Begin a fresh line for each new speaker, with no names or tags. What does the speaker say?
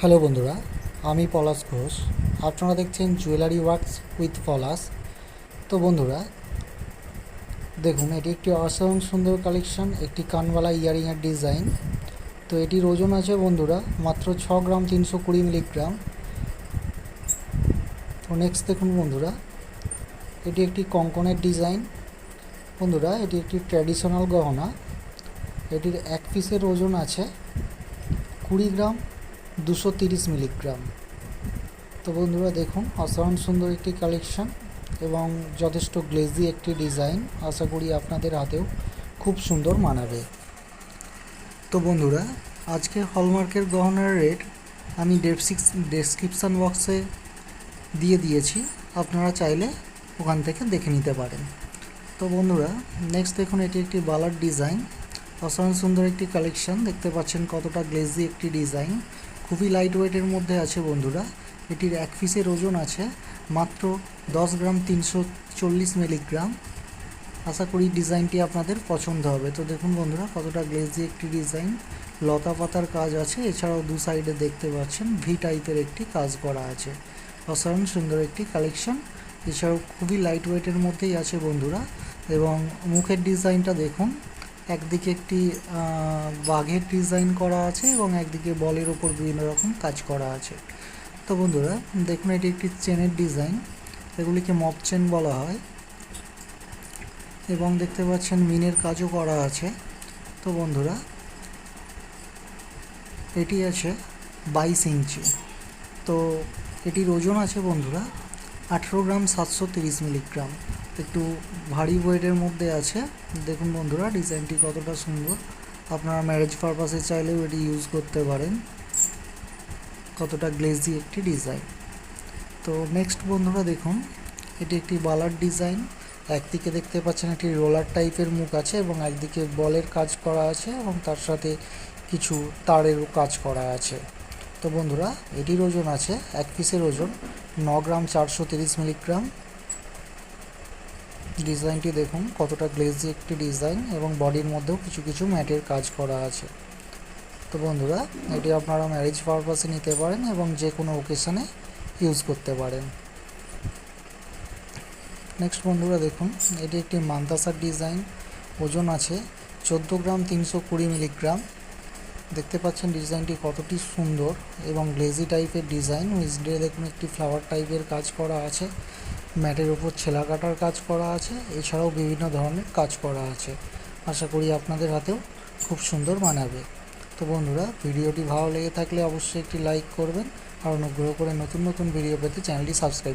Hello বন্ধুরা, আমি পলাশ ঘোষ। আপনারা দেখছেন জুয়েলারি ওয়ার্কস উইথ পলাশ। তো বন্ধুরা দেখুন, এটি একটি অসাধারণ সুন্দর কালেকশন, একটি কানবালা ইয়ারিংয়ের ডিজাইন। তো এটির ওজন আছে বন্ধুরা মাত্র 6 গ্রাম 320 মিলিগ্রাম। তো নেক্সট দেখুন বন্ধুরা, এটি একটি কঙ্কনের ডিজাইন। বন্ধুরা এটি একটি ট্র্যাডিশনাল গহনা। এটির এক পিসের ওজন আছে 20 গ্রাম 230 মিলিগ্রাম। তো বন্ধুরা দেখুন, অসাধারণ সুন্দর একটি কালেকশন এবং যথেষ্ট গ্লেজি একটি ডিজাইন। আশা করি আপনাদের হাতেও খুব সুন্দর মানাবে। তো বন্ধুরা, আজকে হলমার্কের গহনার রেট আমি ডেসক্রিপশান বক্সে দিয়ে দিয়েছি, আপনারা চাইলে ওখান থেকে দেখে নিতে পারেন। তো বন্ধুরা নেক্সট দেখুন, এটি একটি বালার ডিজাইন। অসাধারণ সুন্দর একটি কালেকশন, দেখতে পাচ্ছেন কতটা গ্লেজি একটি ডিজাইন, খুবই লাইট ওয়েটের মধ্যে আছে বন্ধুরা। এটির এক পিসের ওজন আছে মাত্র 10 গ্রাম 340 মিলিগ্রাম। আশা করি ডিজাইনটি আপনাদের পছন্দ হবে। তো দেখুন বন্ধুরা কতটা গ্লেজি একটি ডিজাইন, লতা পাতার কাজ আছে, এছাড়াও দু সাইডে দেখতে পাচ্ছেন ভি টাইপের একটি কাজ করা আছে। অসাধারণ সুন্দর একটি কালেকশন, এছাড়াও খুবই লাইট ওয়েটের মধ্যেই আছে বন্ধুরা। এবং মুখের ডিজাইনটা দেখুন, একদিকে একটি বাঘের ডিজাইন করা আছে এবং একদিকে বলের ওপর বিভিন্ন রকম কাজ করা আছে। তো বন্ধুরা দেখুন, এটি একটি চেনের ডিজাইন, এগুলিকে মপ চেন বলা হয় এবং দেখতে পাচ্ছেন মিনের কাজও করা আছে। তো বন্ধুরা এটি আছে 22 ইঞ্চি। তো এটির ওজন আছে বন্ধুরা 18 গ্রাম 730 মিলিগ্রাম। একটু ভারী ওয়েটের মধ্যে আছে। দেখুন বন্ধুরা ডিজাইনটি কতটা সুন্দর, আপনারা ম্যারেজ পারপাসে চাইলেও এটি ইউজ করতে পারেন। কতটা গ্লেজি একটি ডিজাইন। তো নেক্সট বন্ধুরা দেখুন, এটি একটি বালার ডিজাইন। একদিকে দেখতে পাচ্ছেন একটি রোলার টাইপের মুখ আছে এবং একদিকে বলের কাজ করা আছে এবং তার সাথে কিছু তারেরও কাজ করা আছে। তো বন্ধুরা এটির ওজন আছে, এক পিসের ওজন 9 গ্রাম 430 মিলিগ্রাম। ডিজাইনটি দেখুন কতটা গ্লেজি একটি ডিজাইন এবং বডির মধ্যেও কিছু কিছু ম্যাটের কাজ করা আছে। তো বন্ধুরা এটি আপনারা ম্যারেজ পারপাসে নিতে পারেন এবং যে কোনো ওকেশনে ইউজ করতে পারেন। নেক্সট বন্ধুরা দেখুন, এটি একটি মান্তাসার ডিজাইন, ওজন আছে 14 গ্রাম 320 মিলিগ্রাম। দেখতে পাচ্ছেন ডিজাইনটি কতটি সুন্দর এবং গ্লেজি টাইপের ডিজাইন। উইজডে দেখুন একটি ফ্লাওয়ার টাইপের কাজ করা আছে, ম্যাটের ওপর ছেলা কাটার কাজ করা আছে, এছাড়াও বিভিন্ন ধরনের কাজ করা আছে। আশা করি আপনাদের হাতেও খুব সুন্দর মানাবে। তো বন্ধুরা ভিডিওটি ভালো লেগে থাকলে অবশ্যই একটি লাইক করবেন আর অনুগ্রহ করে নতুন নতুন ভিডিও পেতে চ্যানেলটি সাবস্ক্রাইব